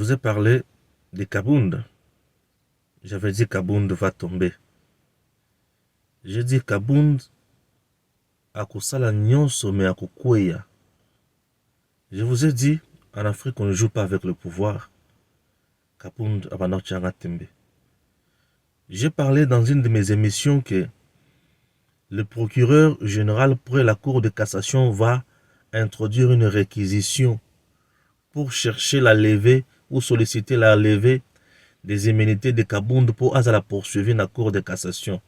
vous ai parlé de Kabound. J'avais dit Kabound va tomber. J'ai dit Kabound akosala nyonso me akokweya. Je vous ai dit, en Afrique, on ne joue pas avec le pouvoir. Kabound abana tchanga tembe. J'ai parlé dans une de mes émissions que le procureur général près la Cour de cassation va introduire une réquisition pour chercher la levée ou solliciter la levée des immunités de Kabound pour la poursuivre dans la Cour de cassation.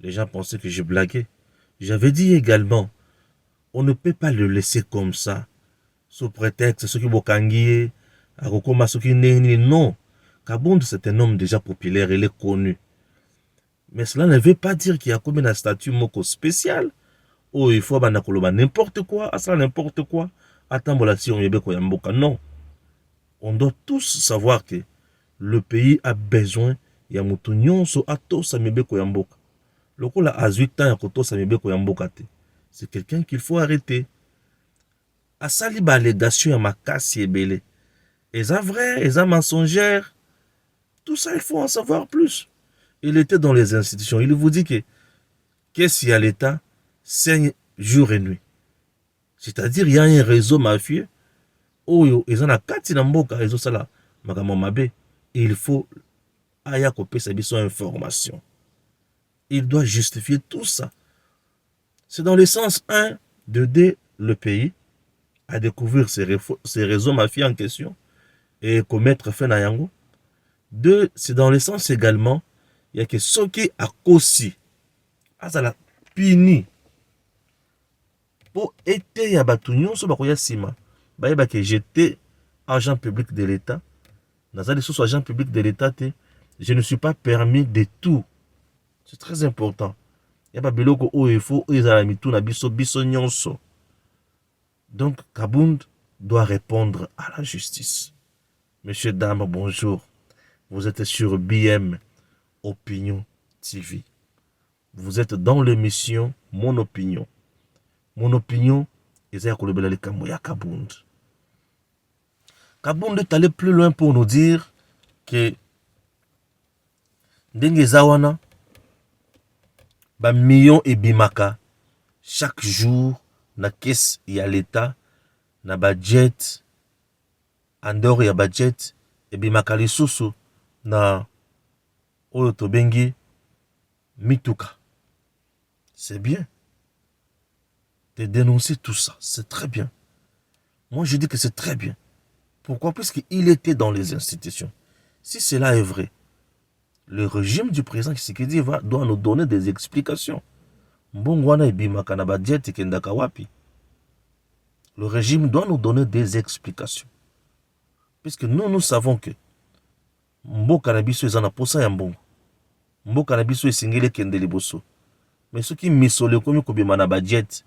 Les gens pensaient que je blaguais. J'avais dit également, on ne peut pas le laisser comme ça, sous prétexte ce qui bokangié, akokoma ce qui n'est non. Kabound c'est un homme déjà populaire, il est connu. Mais cela ne veut pas dire qu'il y a comme un statut moko spécial. Oh, il faut n'importe quoi, à ça n'importe quoi. Attends, si on y non. On doit tous savoir que le pays a besoin ya mutu nyonso atosa mibeko ya mboka. Lokola a 8 ans ya kotosa mibeko ya mboka te. C'est quelqu'un qu'il faut arrêter. Asali ba allégation ya makasi ebele. Eza vrai, eza mensongère. Tout ça, il faut en savoir plus. Il était dans les institutions. Il vous dit que qu'est-ce qu'il y a l'État saigne jour et nuit. C'est-à-dire, il y a un réseau mafieux. Oh, ils ont la carte dans mboka, ils ont ça là. Et il faut aya kopé sa biso information. Il doit justifier tout ça. C'est dans le sens 1 d'aider le pays à découvrir ces réseaux mafieux en question et commettre fin à yango. 2, c'est dans le sens également, il y a que ceux qui a kosi, ça la pini. Pour aider ya batunyon so bakoya sima. Ba que j'étais agent public de l'État. Nazali sous agent public de l'État, je ne suis pas permis de tout. C'est très important. Il y a biloko o il faut izalamitu na biso biso nyonso. Donc Kabound doit répondre à la justice. Monsieur, dame, bonjour. Vous êtes sur BM Opinion TV. Vous êtes dans l'émission Mon Opinion. Mon opinion, c'est ya Kabound. Kabound est allé plus loin pour nous dire que Ndenge Zawana, ba millions et bimaka, chaque jour, na caisse ya l'État, na budget, en dehors ya budget, et bimaka lisusu, na oyo tobengi mituka. C'est bien de dénoncer tout ça, c'est très bien. Moi je dis que c'est très bien. Pourquoi? Puisqu'il était dans les institutions. Si cela est vrai, le régime du président Tshisekedi doit nous donner des explications. Le régime doit nous donner des explications. Puisque nous savons que Mboka na biso ezana posa ya mbongo. Mboka na biso esengeli kende liboso. Mais ceux qui misole komi kobima na budget,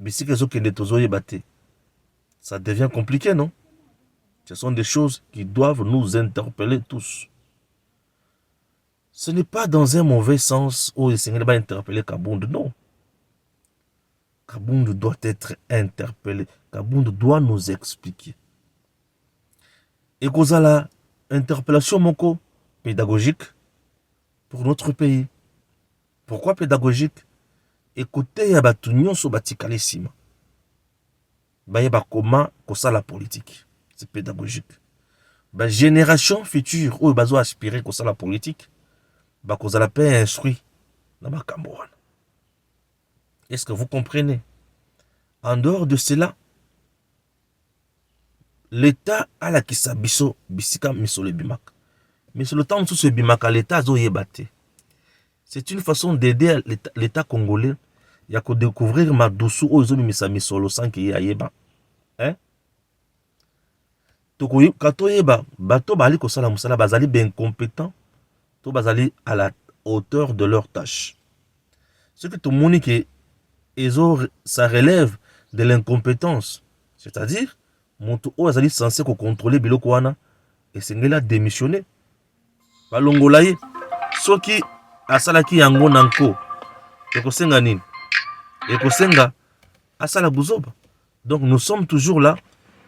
bisika ezokende tozoyeba te. Ça devient compliqué, non? Ce sont des choses qui doivent nous interpeller tous. Ce n'est pas dans un mauvais sens où il s'est interpellé Kabound, non. Kabound doit être interpellé. Kabound doit nous expliquer. Et cause la interpellation moko pédagogique pour notre pays. Pourquoi pédagogique? Écoutez ya batu nyonso batikale sima. Bayeba comment kosa la politique. C'est pédagogique. Ba génération future où bazo aspirer kosa la politique. Ba kosa la paix instruit na makambo wana. Est-ce que vous comprenez? En dehors de cela, l'État a la kisa biso bisika misole bimaka. Mais sur le temps où ce bimaka l'État zo yebate. C'est une façon d'aider l'État congolais. Il y a que découvrir ma douceur aux hommes misa misolo sans qu'il y ait yeba. Hein? Tokoyi kato yeba bato bali ko sala musala bazali ben compétent. To bazali à la hauteur de leur tâche. Ce que tout le monde que ça relève de l'incompétence. C'est-à-dire, mon tour est censé contrôler biloko wana et c'est là démissionner. Balongolaye, ce qui a salaki yango nanko, ekosenga nini? Ekosenga asala buzoba. Donc nous sommes toujours là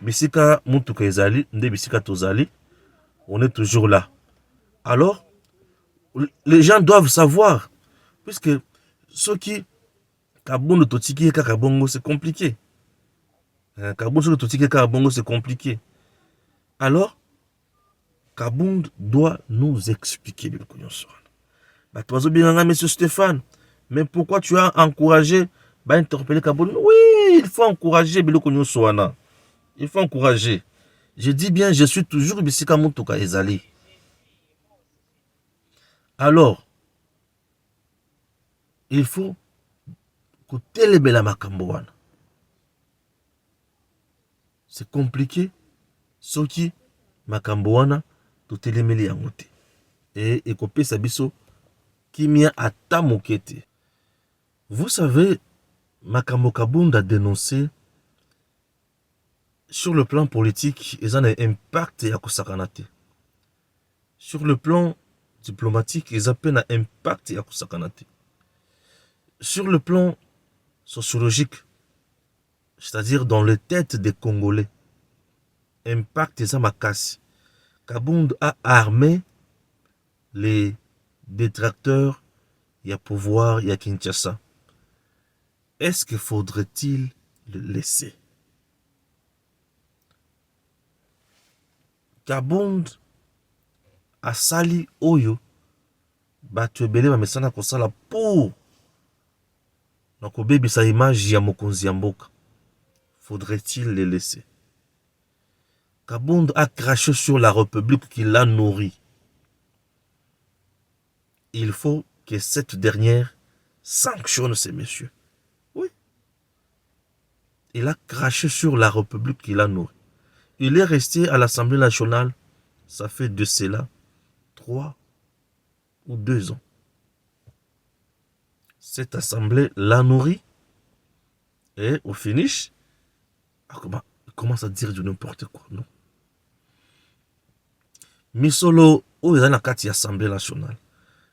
bisika mutuka ezali nde bisika tozali, on est toujours là. Alors les gens doivent savoir, puisque ceux qui kabundu totiki kaka bongo c'est compliqué. Kabundu totiki kaka bongo c'est compliqué. Alors Kabund doit nous expliquer le connaissance. Bah, toi, monsieur Stéphane, mais pourquoi tu as encouragé interpeller Kabund? Oui, il faut encourager le connaissance. Il faut encourager. Je dis bien, je suis toujours Bissika Mutuka Ezali. Alors, il faut que telebela makambo. C'est compliqué. Ce qui makambo wana to telemeli yango te. Et ekopesa biso kimia ata mokete. Vous savez, Makambo Kabund a dénoncé sur le plan politique, ils ont un impact à Kosakanate. Sur le plan diplomatique, ils ont un impact à Kosakanate. Sur le plan sociologique, c'est-à-dire dans les têtes des Congolais, impact des Amakasi. Kabund a armé les détracteurs, il y a pouvoir, il y a Kinshasa. Est-ce que faudrait-il le laisser? Kabund asali oyo bato ebele bamesana kosala pour na kobebisa image ya mokonzi ya mboka. Faudrait-il le laisser? Kabund a craché sur la République qui l'a nourri. Il faut que cette dernière sanctionne ces messieurs. Oui. Il a craché sur la République qui l'a nourri. Il est resté à l'Assemblée nationale, ça fait de cela 3 ou 2 ans. Cette assemblée l'a nourri et au finish, il commence à dire du n'importe quoi. Non. Misolo, où est la Assemblée nationale?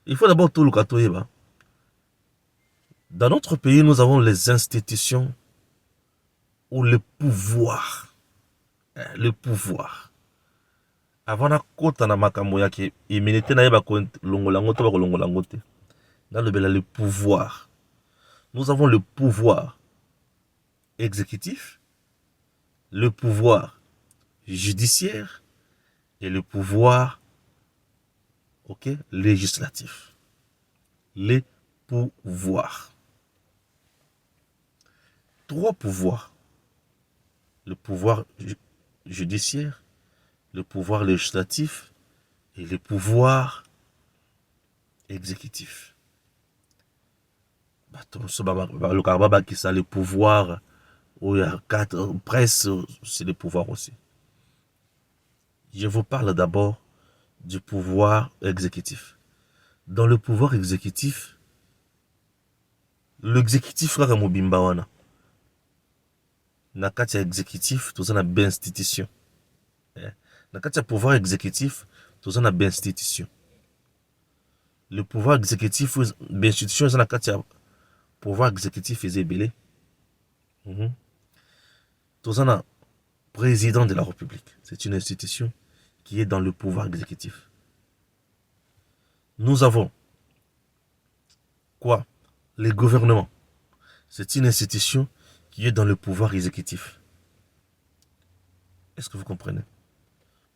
Il faut d'abord tout le katoyeba. Dans notre pays, nous avons les institutions ou le pouvoir. Le pouvoir. Avant na kota na makambo yake, iminité na yeba ko longolango to ba longolango te. Dans le pouvoir. Nous avons le pouvoir exécutif, le pouvoir judiciaire et le pouvoir législatif. Les pouvoirs. 3 pouvoirs. Le pouvoir judiciaire, le pouvoir législatif et le pouvoir exécutif. Le pouvoir, presse, c'est le pouvoir aussi. Je vous parle d'abord du pouvoir exécutif. Dans le pouvoir exécutif, l'exécutif kaka mobimba wana. Na kati ya exécutif, toza na institution. Na kati ya pouvoir exécutif, toza na institution. Le pouvoir exécutif, l'institution, c'est na kati ya pouvoir exécutif ezebele. Toza na président de la République. C'est une institution qui est dans le pouvoir exécutif. Nous avons quoi? Les gouvernements. C'est une institution qui est dans le pouvoir exécutif. Est-ce que vous comprenez?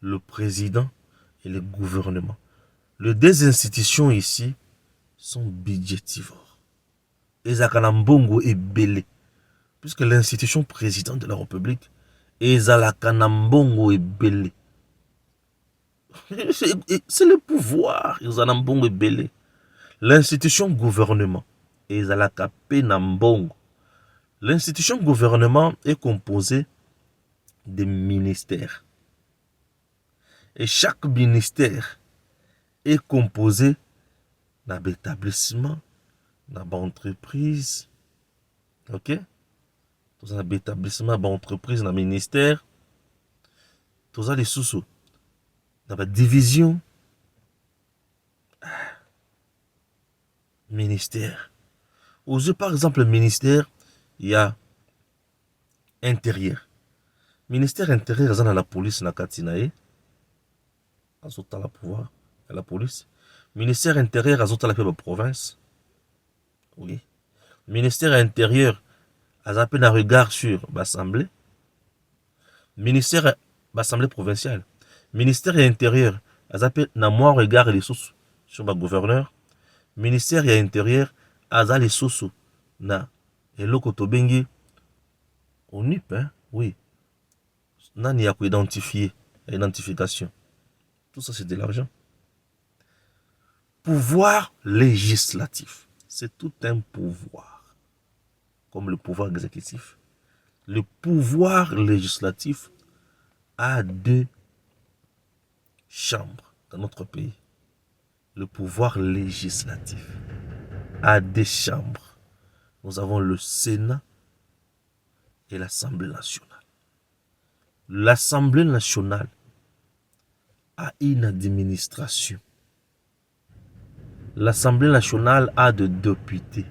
Le président et le gouvernement. Les 2 institutions ici sont budgétivores. Ezakanambongo et Belé. Puisque l'institution président de la République Ezalakanambongo et Belé. C'est le pouvoir. Ezalakanambongo et Belé. L'institution gouvernement Ezalakapenambongo. L'institution gouvernement est composée des ministères. Et chaque ministère est composé d'un établissement, d'une entreprise. Ok? Tous un établissement, d'une entreprise, d'un ministère. Tous les sous-sous. Dans la division. Ministère. Aux yeux, par exemple, le ministère, il y a intérieur. Ministère intérieur aza na la police na kati na ye azotala pouvoir à la police. Ministère intérieur azotala pe ba province. Oui. Ministère intérieur aza pe na regard sur l'assemblée. Ministère l'assemblée provinciale. Ministère intérieur aza pe na moi regard les sous sur ba gouverneur. Ministère ya intérieur aza les sous na eloko tobengi ONIP, hein? Oui. Nani ya identifier, identification. Tout ça, c'est de l'argent. Pouvoir législatif. C'est tout un pouvoir. Comme le pouvoir exécutif. Le pouvoir législatif a 2 chambres dans notre pays. Le pouvoir législatif a 2 chambres. Nous avons le Sénat et l'Assemblée nationale. L'Assemblée nationale a une administration. L'Assemblée nationale a de députés.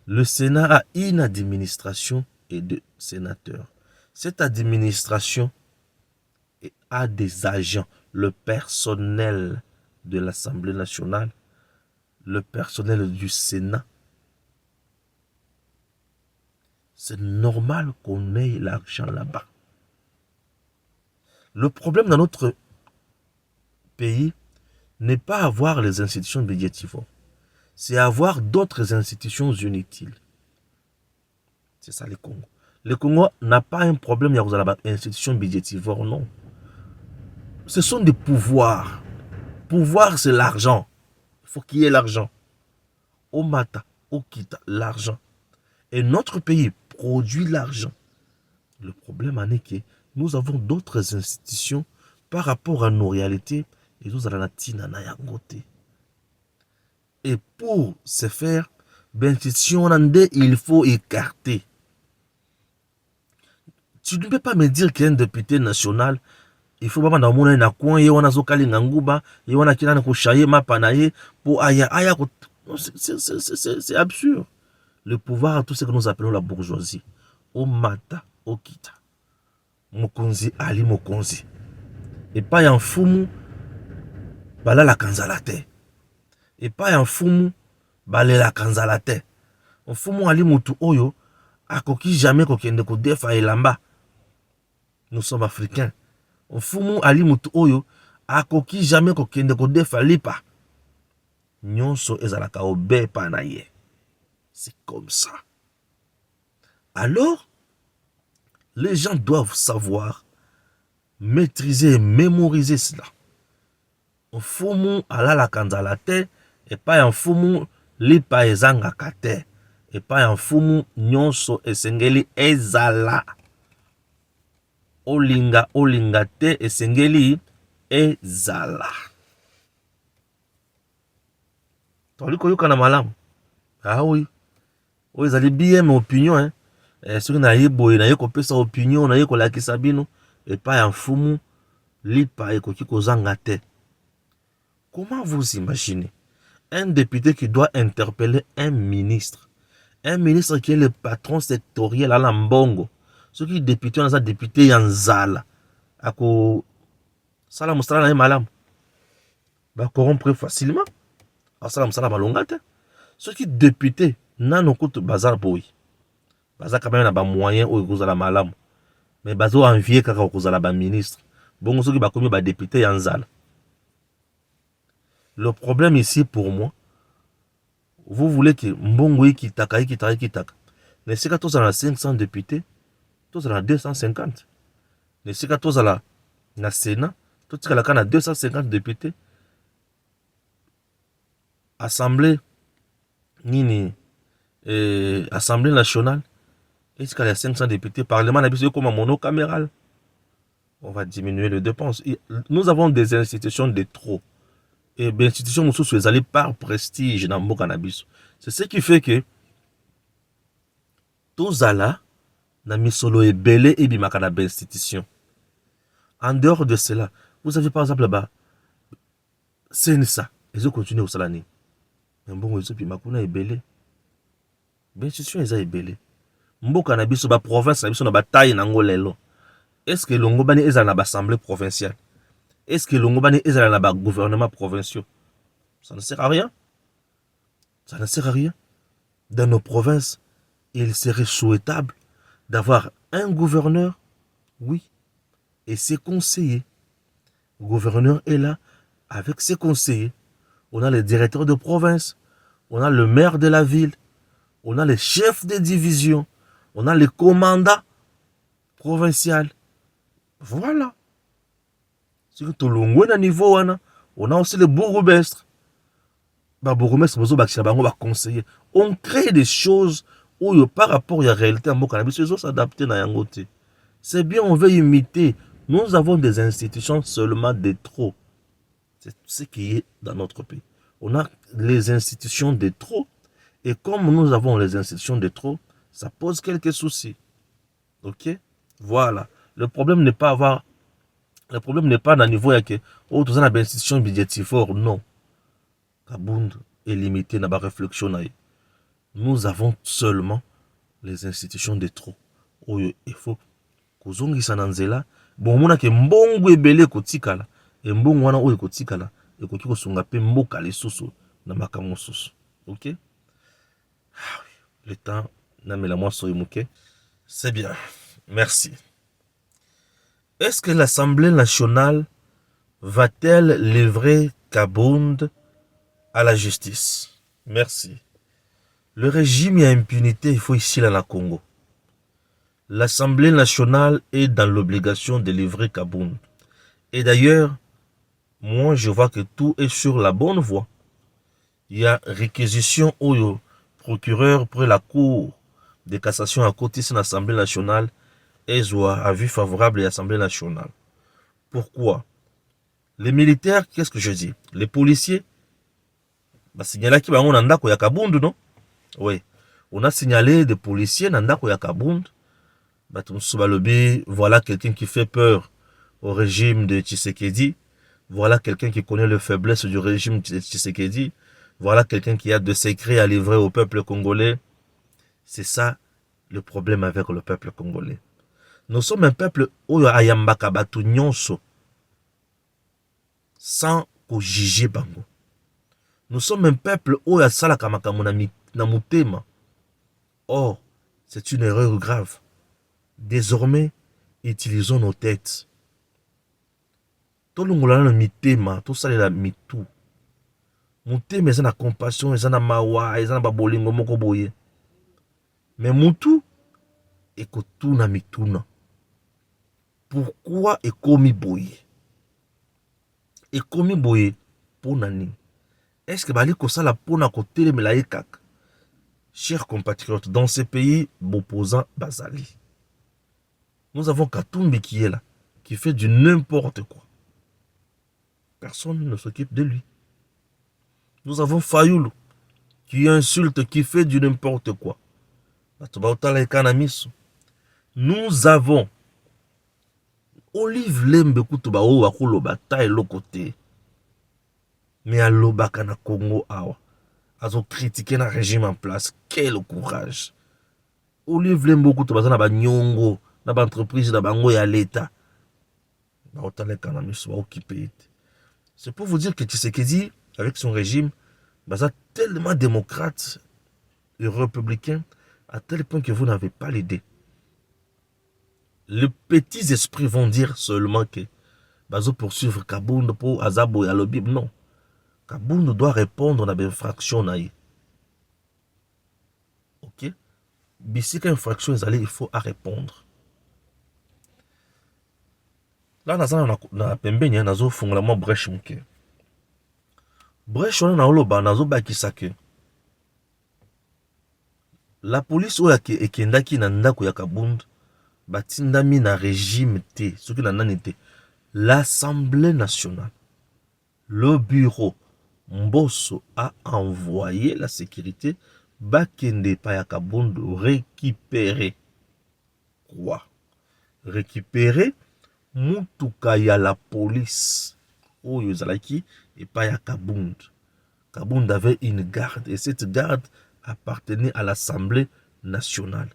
Le Sénat a une administration et de sénateurs. Cette administration a des agents, le personnel de l'Assemblée nationale, le personnel du Sénat. C'est normal qu'on ait l'argent là-bas. Le problème dans notre pays n'est pas avoir les institutions budgétivores, c'est avoir d'autres institutions inutiles. C'est ça le Congo. Le Congo n'a pas un problème avec les institutions budgétivores, non. Ce sont des pouvoirs. Pouvoir, c'est l'argent. Il faut qu'il y ait l'argent. Au Mata, au Kita, l'argent. Et notre pays produit l'argent. Le problème en est que nous avons d'autres institutions par rapport à nos réalités et nous allons et pour ce faire, il faut écarter. Tu ne peux pas me dire qu'un député national, il faut pas m'amener na coin, il y a zokali nganguba, il y a kina ko chaye mapanaye pour aya aya. C'est absurde. Le pouvoir, tout ce que nous appelons la bourgeoisie, au Mata, au Kita, Mokonzi Ali Mokonzi, et pas un fumu, bala la kanzalate, et pas un fumu, bala la kanzalate. Un fumu Ali Mutu Oyo, akoki jamais kokende ko defa elamba. Nous sommes africains. Un fumu Ali Mutu Oyo, akoki jamais kokende ko defa lipa. Nyonso ezalaka obe pa na ye. C'est comme ça. Alors, les gens doivent savoir maîtriser et mémoriser cela. Un fumu ala la kanzalate et pas un fumu lipa ezanga kate et pas un fumu nyonso esengeli ezala. Olinga olinga te esengeli ezala. Toli koyoka na malamu. Ah oui. Oui, vous allez bien mon opinion, hein. Ce que na yeboye na yeko pesa opinion na yeko la kisabino et pas un fumu lipa ekoki kozanga te. Comment vous imaginez un député qui doit interpeller un ministre qui est le patron sectoriel à l'ambongo, ce qui est député, on a député Yanzala, ako sala musala na malam, ba corrompre facilement, a sala musala malongate, ce qui est député nano kout bazar boy, bazar quand même na ba moyen ou kozala malam, mais bazo envier kaka kozala ba ministre, bon ce qui ba komi ba député Yanzala. Le problème ici pour moi, vous voulez que Mbongo kitaka. Mais c'est que tous à 500 députés, tous à 250. Mais c'est que tous à la Sénat, tous à 250 députés. Assemblée, Assemblée nationale, et qu'il y a 500 députés, Parlement n'a comme un monocaméral. On va diminuer les dépenses. Nous avons des institutions de trop. Et bien, l'institution nous sont allées par prestige dans le cannabis. C'est ce qui fait que tous là, na misolo et belé et bimakana institution. En dehors de cela, vous avez par exemple là-bas, c'est ça. Ils ont continué au salani. Mais bon, ils ont bimakuna et belé. L'institution est belé. mboka na biso ba province na biso na bataille nango lelo. Est-ce que longo bani ezala na ba assemblée provinciale? Est-ce que longo bani ezala na ba gouvernement provinciaux? Ça ne sert à rien. Ça ne sert à rien. Dans nos provinces, il serait souhaitable d'avoir un gouverneur, oui, et ses conseillers. Le gouverneur est là avec ses conseillers. On a les directeurs de province, on a le maire de la ville, on a les chefs de division, on a les commandants provinciaux. Voilà. C'est que tout le monde à niveau, on a aussi les bourgmestres. On crée des choses où par rapport à la réalité, on s'adapter. C'est bien, on veut imiter. Nous avons des institutions seulement de trop. C'est ce qui est dans notre pays. On a les institutions de trop. Et comme nous avons les institutions de trop, ça pose quelques soucis. Ok? Voilà. Le problème n'est pas avoir. Le problème n'est pas dans le niveau que oh, tout ça des institutions budgétivores. Non. Kabound est limité dans la réflexion. Nous avons seulement les institutions de trop. Oh, il faut kozongisa na nzela bon mona ke mbongo ebele kotikala e mbongo wana oyo kotikala ekoki kosunga pe mboka lisusu na makambo susu. OK? Le temps na mela moi soy muke. C'est bien. Merci. Est-ce que l'Assemblée nationale va-t-elle livrer Kabound à la justice? Merci. Le régime et impunité, il faut ici là la Congo. L'Assemblée nationale est dans l'obligation de livrer Kabound. Et d'ailleurs, moi je vois que tout est sur la bonne voie. Il y a réquisition au procureur pour la Cour de cassation à côté de l'Assemblée nationale et soit avis favorable à l'Assemblée nationale. Pourquoi? Les militaires, qu'est-ce que je dis? Les policiers, bah, signalé qu'il y a Kabound, non? Oui. On a signalé des policiers dans le Kabound. Voilà quelqu'un qui fait peur au régime de Tshisekedi. Voilà quelqu'un qui connaît les faiblesses du régime de Tshisekedi. Voilà quelqu'un qui a de secrets à livrer au peuple congolais. C'est ça le problème avec le peuple congolais. Nous sommes un peuple où ayambaka batu nyonso sans juger bango. Nous sommes un peuple où yasalaka makambo na mutema. Or, c'est une erreur grave. Désormais, utilisons nos têtes. Tout le monde a mitema, tout ça est mitou. Mutema est na compassion, est na mawa, est na babolingo moko boye. Mais mutu ekotu na mituna. Pourquoi ekomi boye? Ekomi boye pour nani? Est-ce que bali ko sala pona ko telemela ekak? Chers compatriotes, dans ces pays, Bopposant Bazali. Nous avons Katumbi qui est là, qui fait du n'importe quoi. Personne ne s'occupe de lui. Nous avons Fayoulou, qui insulte, qui fait du n'importe quoi. Nous avons Olive Lembe Kutuba o akolo bataille le côté. Mais à l'Obakana Congo awa. Azo critiquer le régime en place. Quel courage. Olive Lembe Kutuba na ba nyongo. Dans l'entreprise, dans l'État. C'est pour vous dire que Tshisekedi, avec son régime, est tellement démocrate et républicain, à tel point que vous n'avez pas l'idée. Les petits esprits vont dire seulement que Bazo poursuivre Kabound pour Azabo et Alobib. Non. Kabound doit répondre à l'infraction. Ok? Si une infraction est allée, il faut répondre. Là, na pembeni nazo fungola mo brèche muke. Brèche on na oloba nazo bakisa ke la police oya ke ekendaki na ndako ya Kabound batindami na régime te, soki na nani te. L'Assemblée nationale, le bureau Mbosso a envoyé la sécurité bakende pa ya Kabound récupérer quoi? Récupérer mutuka ya la police oyo zalaki et pas ya Kabound. Kabound avait une garde et cette garde appartenait à l'Assemblée nationale.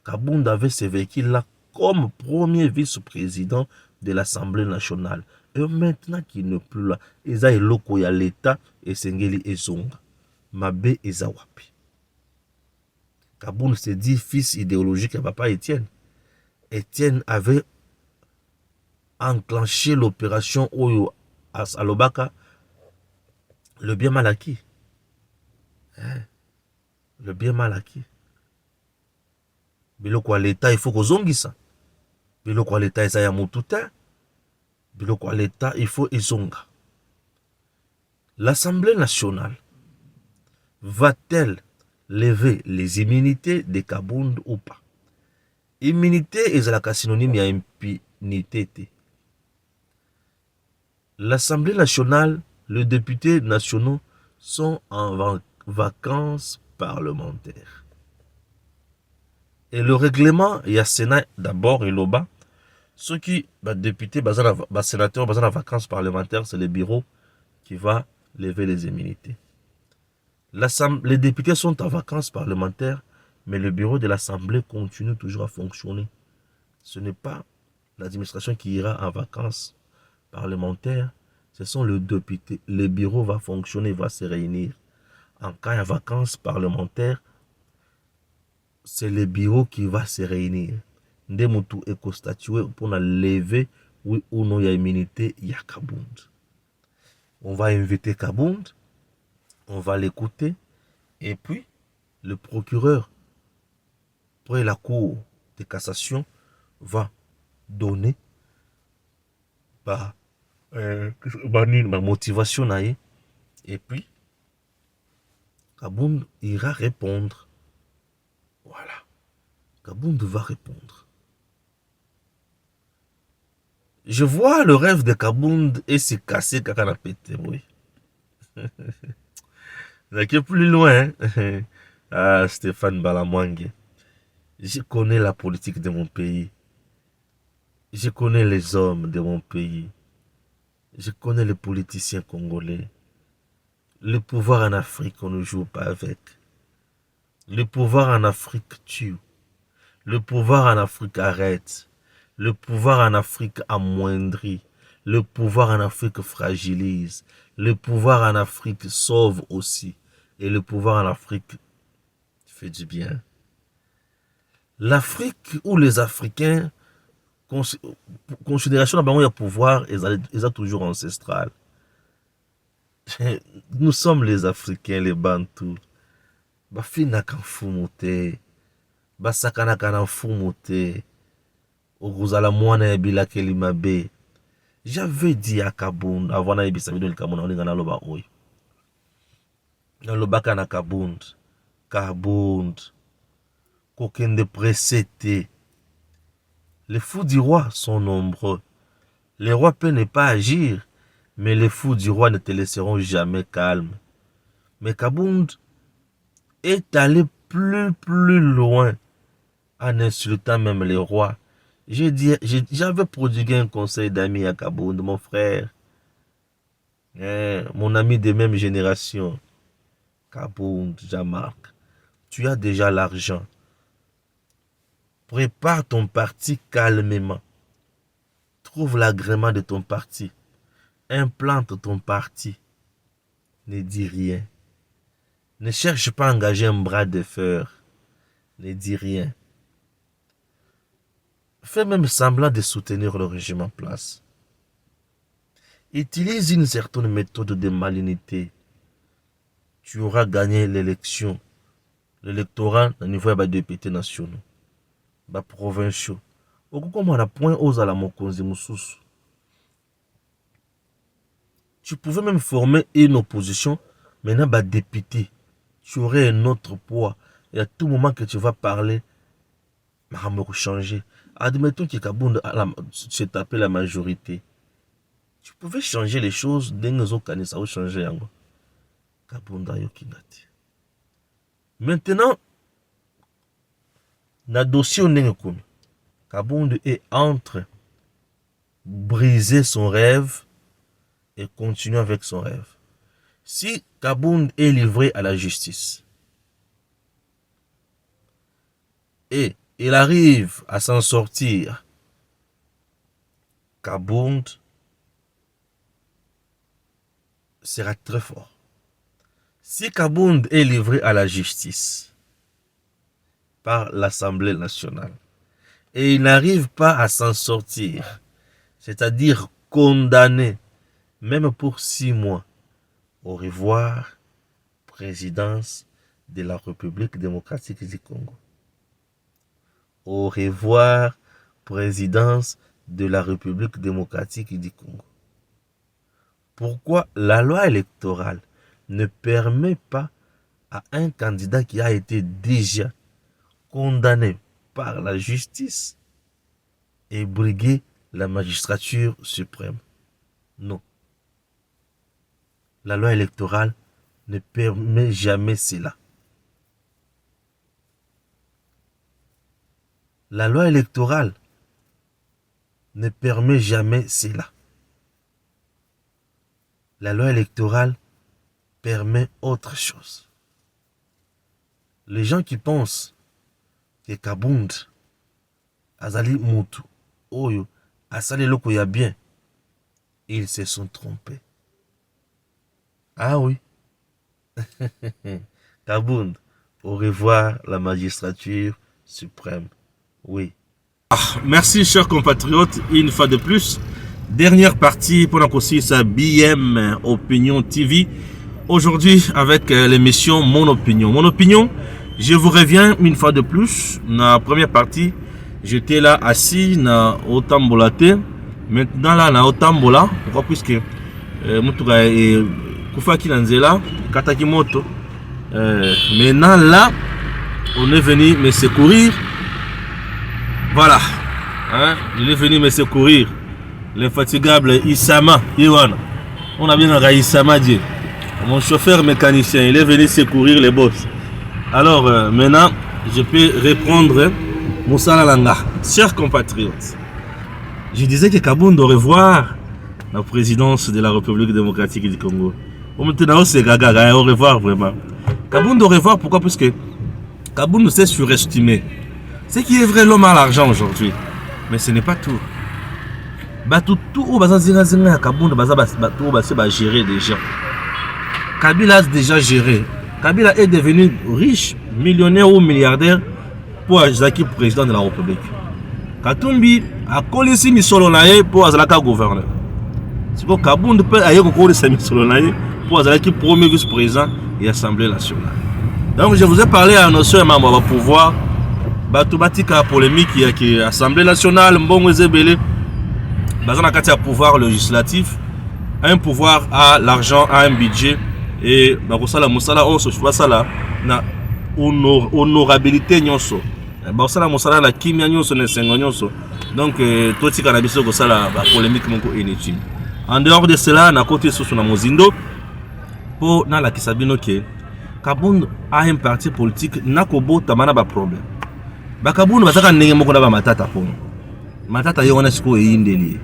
Kabound avait ce véhicule-là comme premier vice-président de l'Assemblée nationale. Et maintenant qu'il n'est plus là, Eza eloko ya l'État et Sengeli Ezonga. Mabe Eza wapi. Kabound se dit fils idéologique à papa Étienne. Étienne avait enclenché l'opération Oyo à Lobaka, le bien mal acquis. Le bien mal acquis. Biloko à l'État, il faut qu'on zongi ça. Biloko à l'État, Eza ya mututa. Biloko à l'État, il faut Ezonga. L'Assemblée nationale va-t-elle lever les immunités de Kabound ou pas? Immunité est la synonyme à impunité. L'Assemblée nationale, les députés nationaux sont en vacances parlementaires. Et le règlement, il y a Sénat d'abord et l'OBA. Ceux qui, députés, sénateurs, en vacances parlementaires, c'est le bureau qui va lever les immunités. Les députés sont en vacances parlementaires, mais le bureau de l'Assemblée continue toujours à fonctionner. Ce n'est pas l'administration qui ira en vacances parlementaires, ce sont les députés. Le bureau va fonctionner, va se réunir. En cas de vacances parlementaires, c'est le bureau qui va se réunir. Ndemutu est constatué pour lever oui ou non il y a immunité, il y a Kabound. On va inviter Kabound, on va l'écouter, et puis le procureur, près la cour de cassation, va donner ma motivation, et puis Kabound ira répondre. Voilà. Kabound va répondre. Je vois le rêve de Kabound et se casser caca pété, oui. C'est plus loin. Hein? Ah, Stéphane Balamwangue. Je connais la politique de mon pays. Je connais les hommes de mon pays. Je connais les politiciens congolais. Le pouvoir en Afrique, on ne joue pas avec. Le pouvoir en Afrique tue. Le pouvoir en Afrique arrête. Le pouvoir en Afrique amoindrit. Le pouvoir en Afrique fragilise. Le pouvoir en Afrique sauve aussi. Et le pouvoir en Afrique fait du bien. L'Afrique ou les Africains, considération d'un le pouvoir, ils ont toujours ancestral. Nous sommes les Africains, les Bantous. Bafina kan fumote. Basakana kan fumote. Oguzala mwana ya bilake limabe. J'avais dit à Kabound, avant na ebisa video likamona olinga na loba oyo. Na loba kana Kabound. Kabound. Kokende précédé. Les fous du roi sont nombreux. Les rois peuvent ne pas agir, mais les fous du roi ne te laisseront jamais calme. Mais Kabound est allé plus loin en insultant même les rois. J'avais prodigué un conseil d'ami à Kabound, mon frère, mon ami de même génération. Kabound, Jean-Marc, tu as déjà l'argent. Prépare ton parti calmement. Trouve l'agrément de ton parti. Implante ton parti. Ne dis rien. Ne cherche pas à engager un bras de fer. Ne dis rien. Fais même semblant de soutenir le régime en place. Utilise une certaine méthode de malignité. Tu auras gagné l'élection. L'électorat au niveau des députés nationaux. Des provinciaux. Tu pouvais même former une opposition. Maintenant, des députés. Tu aurais un autre poids. Et à tout moment que tu vas parler, ça va changer. Admettons que Kabound s'est tapé la majorité. Tu pouvais changer les choses. Ça va changer. Kabound a yokinati. Maintenant, dans le dossier, Kabound est entre briser son rêve et continuer avec son rêve. Si Kabound est livré à la justice et il arrive à s'en sortir, Kabound sera très fort. Si Kabound est livré à la justice par l'Assemblée nationale et il n'arrive pas à s'en sortir, c'est-à-dire condamné, même pour 6 mois, au revoir, présidence de la République démocratique du Congo. Au revoir, présidence de la République démocratique du Congo. Pourquoi la loi électorale ne permet pas à un candidat qui a été déjà condamné par la justice et briguer la magistrature suprême? Non. La loi électorale ne permet jamais cela. La loi électorale ne permet jamais cela. La loi électorale permet autre chose. Les gens qui pensent que Kabound azali mutu oyo asali loko ya bien, ils se sont trompés. Ah oui. Kabound, au revoir la magistrature suprême. Oui. Merci chers compatriotes, une fois de plus. Dernière partie pour la sa BM Opinion TV. Aujourd'hui avec l'émission Mon Opinion. Mon Opinion, je vous reviens une fois de plus. Dans la première partie, j'étais là assis na Otambolate. Maintenant là na Otambola. Pourquoi? Puisque Mutuka et Koufaki Nanzela, Katakimoto. Maintenant là, on est venu me secourir. Voilà. Hein? Il est venu me secourir. L'infatigable Issama, Iwana. On a bien un Issama Dieu. Mon chauffeur mécanicien, il est venu secourir les boss. Alors maintenant, je peux reprendre Moussala Langa. Chers compatriotes, je disais que Kabound au revoir la présidence de la République démocratique du Congo. Maintenant, c'est gaga, au revoir vraiment. Kabound au revoir, pourquoi? Parce que Kabound s'est surestimé. Ce qui est vrai, l'homme a l'argent aujourd'hui. Mais ce n'est pas tout. Tout où Kabound va gérer déjà. Kabila a déjà géré. Kabila est devenu riche, millionnaire ou milliardaire pour Azaki président de la République. Katumbi a collé si Misolonaye pour Azalaka gouverneur. C'est pour Kabound peut aller au de Misolonaye pour Azalaki premier vice-président et Assemblée nationale. Donc je vous ai parlé à nos soeurs membres pour pouvoir Batubatika polémique qui est Assemblée nationale, Mbongo Zebele. Bazana Katia pouvoir législatif, un pouvoir à l'argent, à un budget. Et Bakosala Moussala, on se choisit ça là, na honorabilité nyonso. Bakosala Moussala, la kimia nyonso, nesengo nyonso. Donc, tout ce cannabis, c'est la polémique mon inutile. En dehors de cela, na côté sous na Mozindo, pour na la Kisabino que Kabound a un parti politique, na kobo tamana ba problème. Kabound bazaka ndenge moko na ba matata pour. Matata yona siko e indeli.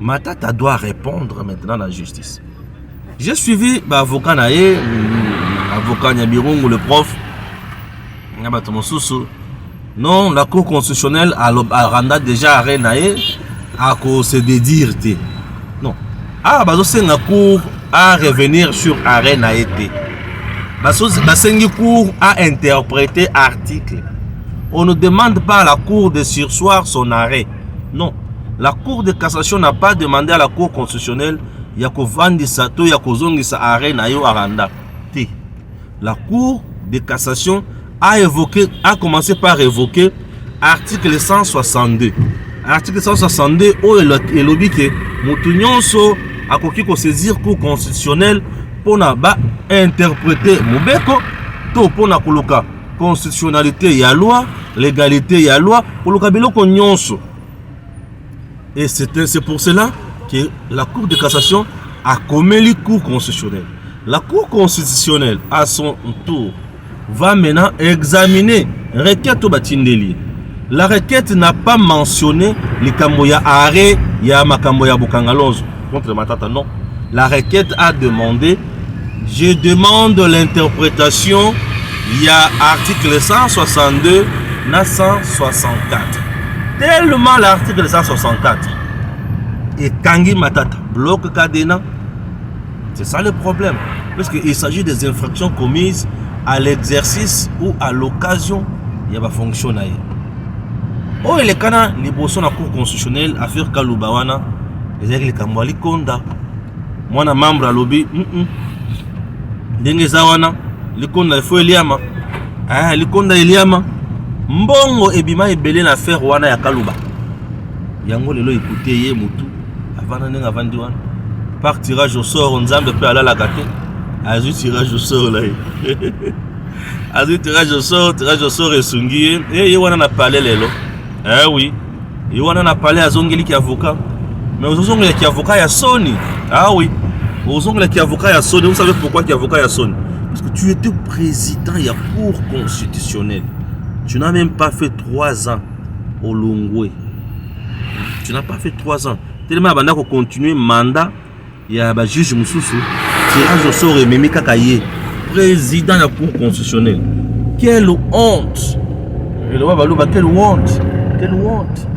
Matata doit répondre maintenant à la justice. J'ai suivi l'avocat Naé, l'avocat Nyabirungu, le prof, non, la Cour constitutionnelle a rendu déjà arrêt Naé à cause de dire. Non. Ah, la Cour à revenir sur arrêt Naé. La Cour a interprété article. On ne demande pas à la Cour de surseoir son arrêt. Non. La Cour de cassation n'a pas demandé à la Cour constitutionnelle Yakovandisa to Yakozongisa arrêt Nayo Aranda. La Cour de cassation a commencé par évoquer article 162. Article 162 où il lobby que Moutounions a ko saisir Cour constitutionnelle pour interpréter Moubeko to pour na kuluka constitutionnalité ya loi, légalité ya loi pour le biloko nyonso. Et c'est pour cela que la Cour de cassation a commis les cours constitutionnels. La Cour constitutionnelle, à son tour, va maintenant examiner la requête au Batindeli. La requête n'a pas mentionné les Kamboya arrêt, ya Makamboya Bukangalonzo contre Matata. Non. La requête a demandé, je demande l'interprétation, il y a article 162 na 164. Tellement l'article 164 et Kangi Matata bloque Kadena. C'est ça le problème. Parce qu'il s'agit des infractions commises à l'exercice ou à l'occasion. Il va fonctionner. Oh, il est cana, les bossons à cour constitutionnelle, affaire Kaloubawana, les Kambali Konda. Moi, un membre à lobby, Denge Zawana, le Konda, il faut Eliama. Ah, le Konda Eliama. Mbongo ebima ebele na affaire wana ya Kalouba. Yango lelo écouter ye mutu. Avant n'en avant de wana. Par tirage au sort, Nzambe peut aller à la gâte. Azu tirage au sort là. Azu tirage au sort et sungi. Et y wana na parlé lelo. Eh oui. Y wana na parlé à zongeli qui avocat. Mais aux zongeli qui avocat ya Sony. Ah oui. Aux zongeli qui avocat ya Sony. Vous savez pourquoi qui avocat ya Sony? Parce que tu étais président, il y a cour constitutionnelle. Tu n'as même pas fait 3 ans au Longwe. Tu n'as pas fait 3 ans. Tellement avant qu'on continue mandat. Il y a un juge Moussoussou, tirage au sort et Mimi Kakaye, président de la Cour constitutionnelle. Quelle honte! Quelle honte! Quelle honte!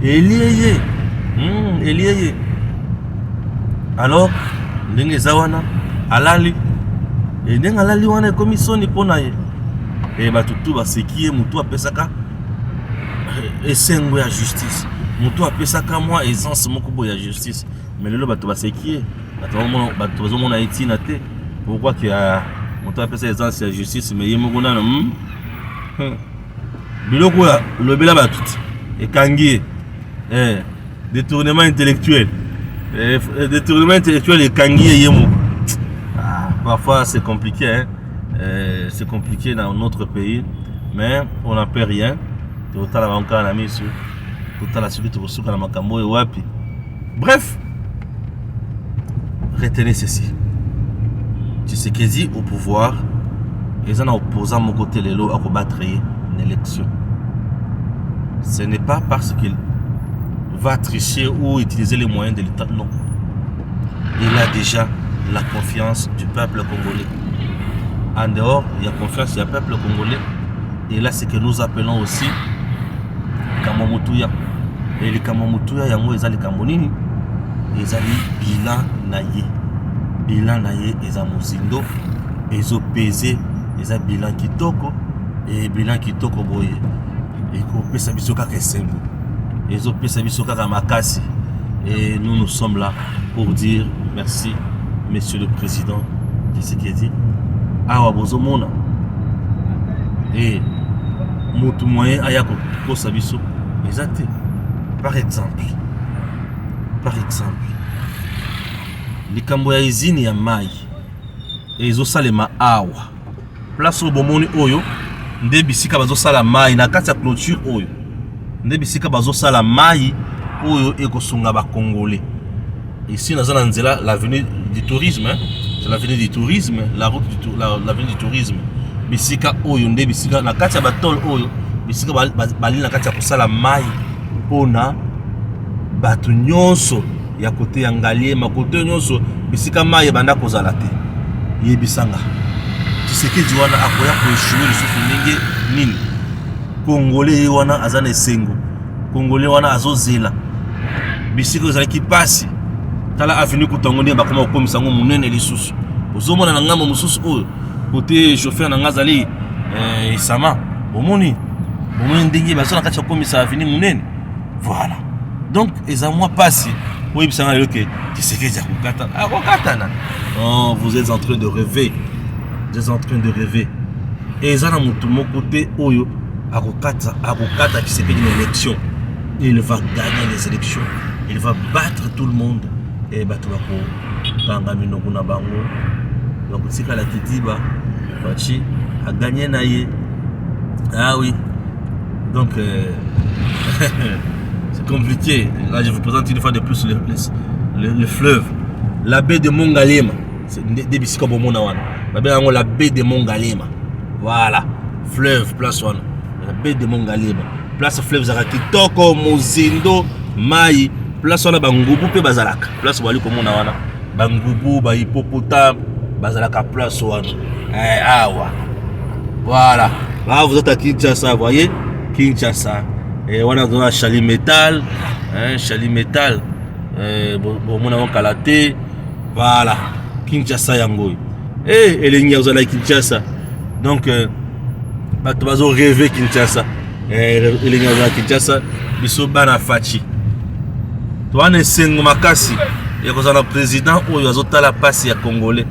Eliye. Eliye. Alors, Ndenge Zawana, Alali. Et Ndenge Alali wana commission ni pona ye. Et batutu ba sekiye mutu apesaka esengo ya justice. Mutu apesaka moi essence moko ya justice. Mais lelo bato ba sekiye. Bato bazomona etina te. Pourquoi que mutu apesa essence ya justice mais yemoko na biloko ya lobela batuti. Et kangi détournement intellectuel. Détournement intellectuel et kangi yemo. Parfois c'est compliqué hein. C'est compliqué dans notre pays, mais on n'en peut rien. Bref, retenez ceci. Tshisekedi au pouvoir, ils ont opposé à mon côté les lots à combattre une élection. Ce n'est pas parce qu'il va tricher ou utiliser les moyens de l'État, non. Il a déjà la confiance du peuple congolais. En dehors, il y a confiance du peuple congolais. Et là, c'est que nous appelons aussi Kamamutuya. Et les Kamamutuya, yango ezali Kambonini. Ezali bilan naye. Bilan naye eza Muzindo. Ezo pesé, eza bilan kitoko. Et bilan kitoko boye. Et ko pesa biso kaka esengo. Ezo pesa biso kaka makasi. Et nous sommes là pour dire merci, Monsieur le Président Tshisekedi. Awa bozomona et mutu moyen ayako kosa biso exact. Par exemple likambo ya izini ya mai ezo salema awa place bomoni oyo nde bisika bazo sala mai na kati ya clôture oyo nde bisika bazo sala mai oyo ekosunga ba congolais. Ici dans la nzela l'avenue du tourisme hein? C'est l'avenue du tourisme, la route du l'avenue du tourisme. Bisika oyo nde bisika na kati ya batol oyo bisika bali na kati ya kusala mai pona batu nyonso ya kote ya ngalier makote nyonso bisika mai banda kozala te. Yebisanga. Tshisekedi wana akoya ko échouer le souffle ndenge nini. Congolais wana azana esengo. Congolais wana azozela. Bisika ozalaki pasi. Tala avenue kutango nde bakoma komisa ngo munene lisusu. Ozomona na ngamba mususu oyo côté chauffeur na ngazali Isama bomoni ndenge baso na kati ya komisa avenue munene. Voilà. Donc eza moi pasi oui bisanga lelo ke Tshisekedi akokata akokatana. Oh, vous êtes en train de rêver. Vous êtes en train de rêver. Et eza na mutu moko te oyo akokata Tshisekedi na élection. Il va gagner les élections. Il va battre tout le monde. Et bato bako tanga minoko na bango bako tika la titiba bachi a gagné naie. Ah oui. Donc c'est compliqué. Là je vous présente une fois de plus le fleuve, la baie de Mongalema. C'est des bisika bomona wana. La baie de Mongalema. Voilà. Fleuve place wana. La baie de Mongalema. Place fleuve Zaraki Toko Muzindo Mai. Place wana bangubu pe bazalaka. Place wali komona wana. Bangubu ba hippopotame bazalaka place wana. Awa. Voilà. Là, vous êtes à Kinshasa, vous voyez, Kinshasa. Et on a dans Chali Metal, hein, Chali Metal. Bon, on a Kalaté, voilà, Kinshasa Yangoy. Et les gens à Kinshasa. Donc, tu vas rêver Kinshasa. Et les gens à Kinshasa, ils sont bana fachi. Toi, on est 5 makasi. Il y a un président où il y a la passe à Congolais.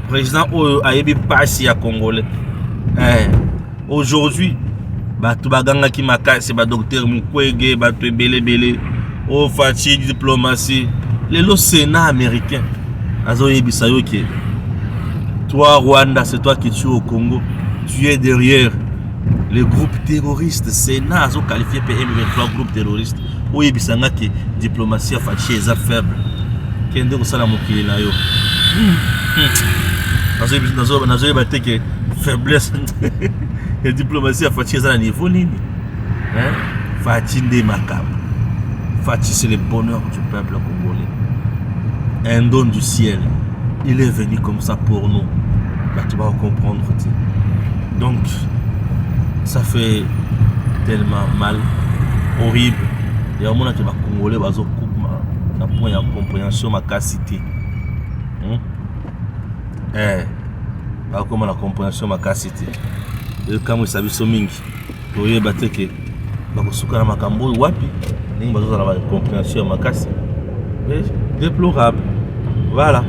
Président où il y a passe à Congolais. Aujourd'hui, tu vas gagner qui makasi, docteur Mukwege, tu belé belé, au fachi diplomatie. Le Sénat américain. Toi, Rwanda, c'est toi qui tues au Congo. Tu es derrière les groupes terroristes. Sénat a qualifié PM23 groupe terroriste. Oui, bisanga qui diplomatie a fachi est faible. Kende ko sala mokili na yo. Nazo ba que faiblesse. La diplomatie a fachi à niveau nini. Hein? Fachi ndé macabre. Fachi c'est le bonheur du peuple congolais. Un don du ciel. Il est venu comme ça pour nous. Là, tu vas comprendre. Donc, ça fait tellement mal, horrible. Il y a un monde qui va congolais, va couper na point de compréhension ma capacité. Bah comment la compréhension ma capacité. Et quand vous savez ce mingi, vous voyez battre que bah vous soukana makambo wapi, ningi bazo la compréhension ma capacité. Déplorable. Voilà.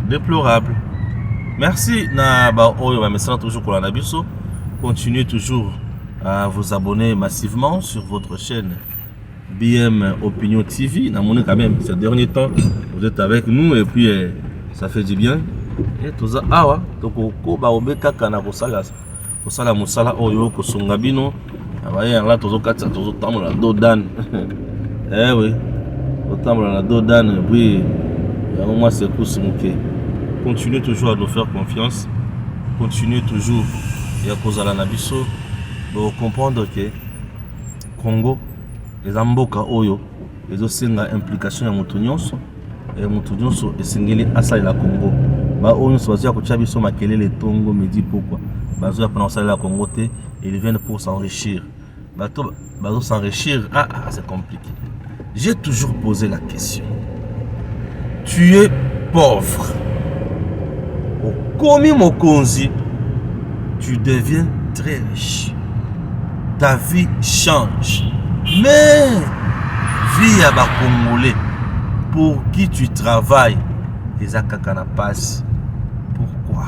Déplorable. Merci na ba oyo ba message toujours pour la biso. Continuez toujours à vous abonner massivement sur votre chaîne BM Opinion TV. Dans mon quand même ces derniers temps vous êtes avec nous et puis ça fait du bien. Et tout ça awa donc ko ba obeka kana ko sala musala oyo ko songa bino. Abaye là tozo katsa tozo tamola dodan. Eh oui. Autant la dodan oui. Moi c'est Kousmouké. Continuez toujours à nous faire confiance. Continuez toujours à cause de la Nabiso. Pour comprendre que Congo, les Amboka Oyo, les aussi une implication à Moutounyonso. Et Moutounyonso est singulier à ça la Congo. Bah, on se voit que Tchabiso m'a quel les Tongo me dit pourquoi. Bah, je vais prononcer la Congo, ils viennent pour s'enrichir. Bah, s'enrichir, c'est compliqué. J'ai toujours posé la question. Tu es pauvre. Au Komi Mokonzi, tu deviens très riche. Ta vie change. Mais, vie à Congolais, pour qui tu travailles, les Akakana passe. Pourquoi?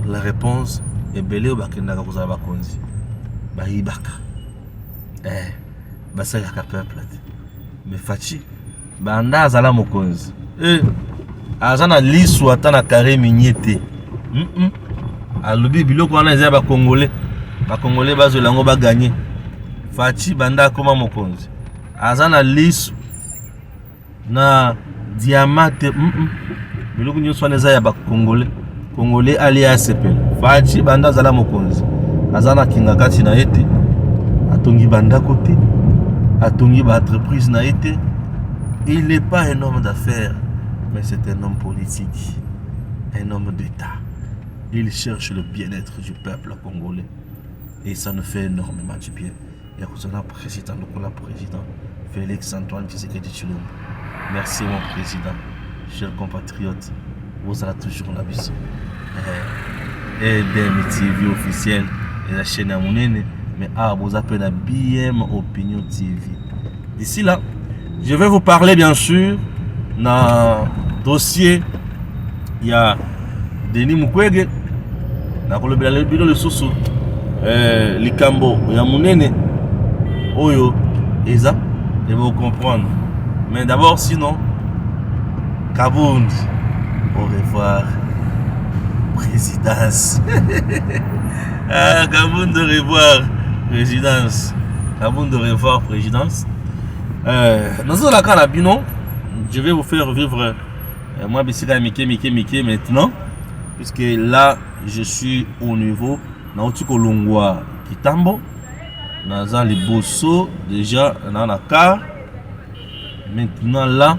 La réponse est belle au Bakenda Kuzaba Konzi. Bahibaka. Basayaka peuple. Mais Fachi. Banda azala mokonzi. Azana lisu atana carré miniete. Alobi biloko wana ezaba congolais. Ba congolais bazo lango ba gagner. Fachi banda koma mokonzi. Azana lisu na diamante. Biloko nyonso wana ya ba congolais. Congolais alias sepel. Fachi banda azala mokonzi. Azana kinga kati na ete. Atongi banda côté. Atongi ba entreprise na ete. Il n'est pas un homme d'affaires, mais c'est un homme politique, un homme d'État. Il cherche le bien-être du peuple congolais. Et ça nous fait énormément du bien. Il y a le président, le président Félix Antoine Tshisekedi Tshilombo. Merci mon président, chers compatriotes. Vous allez toujours la vision. Et des TV officiels et la chaîne à Mounene, mais vous appelez la BM Opinion TV. D'ici là, je vais vous parler bien sûr dans le dossier. Il y a Denis Mukwege, dans le bureau de Soussou, Likambo, il y a Mounene, Oyo, Eza, et vous comprendre. Mais d'abord, sinon, Kabound, au revoir, présidence. Kabound, de revoir, présidence. Kabound, de revoir, présidence. Dans la carabine, je vais vous faire vivre moi Bessida Mike maintenant, puisque là je suis au niveau Naotiko Longwa Kitambo, dans les Bosso déjà dans la car. Maintenant là,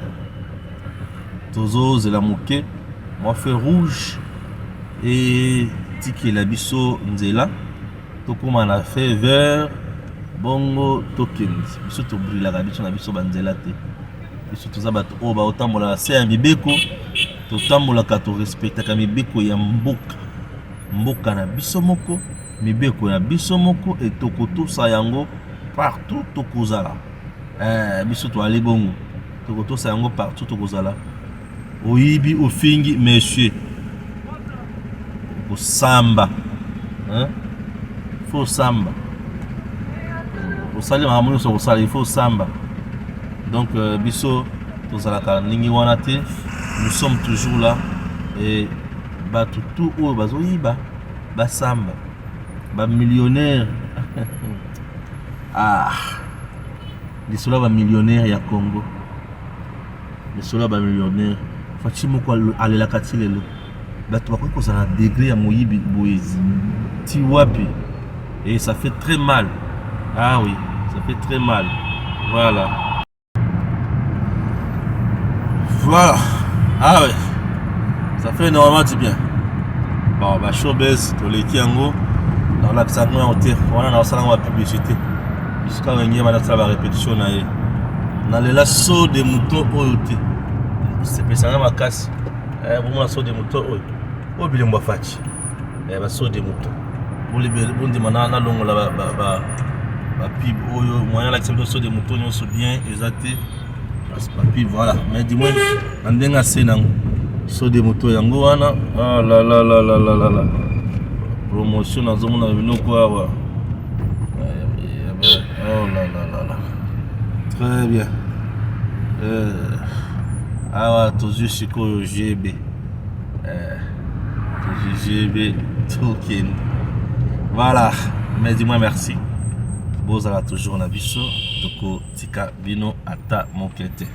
Tozo Zelamuke, moi fait rouge et batikela biso nzela tokoma na fait vert bongo tokendi biso tobrilaka biso na biso banzela te biso toza bato oyo baotambola na se ya mibeko totambolaka torespectaka mibeko ya mboka na biso moko mibeko ya biso moko e tokotosa yango partout tokozala biso toali bongo tokotosa yango partout tokozala oyibi ofingi monsieur osamba faut samba osali makambo nyonso kosala il faut samba donc biso tozalaka ndenge wana te nous sommes toujours là et bato tout oyo bazoyiba basamba bamillionnaire lisolo ya bamillionnaire ya Congo lisolo ya bamillionnaire faci moko alelaka ti lelo bato bakoki kozala na degré ya moyibi boyezi ti wapi et ça fait très mal. Ah oui, ça fait très mal. Voilà. Voilà. Ah oui. Ça fait énormément du bien. Bon, bah showbiz, to leki yango. Dans l'accent on te, on a salon la publicité. Jusqu'à venir maintenant la répétition na ye. Dans le lasso des moutons oyote. C'est pesanga makasi. Bon lasso des moutons oyo. Obilemba fachi. Ba saut des moutons. Pour libérer bon demanda na longo la ba pib oyo moyen la exemple saut des moutons nyonso bien exacté. Ba pib voilà. Mais dis-moi ndenga senango. Saut des moutons yango wana. Ah la la la la la la la. Promotion na zomona bino kwa wa. Oh là là là là. Très bien. Ah toujours sikoyo GB. GB token. Voilà. Mais dis-moi merci. Bozala toujours na biso. Toko tika bino ata mokete.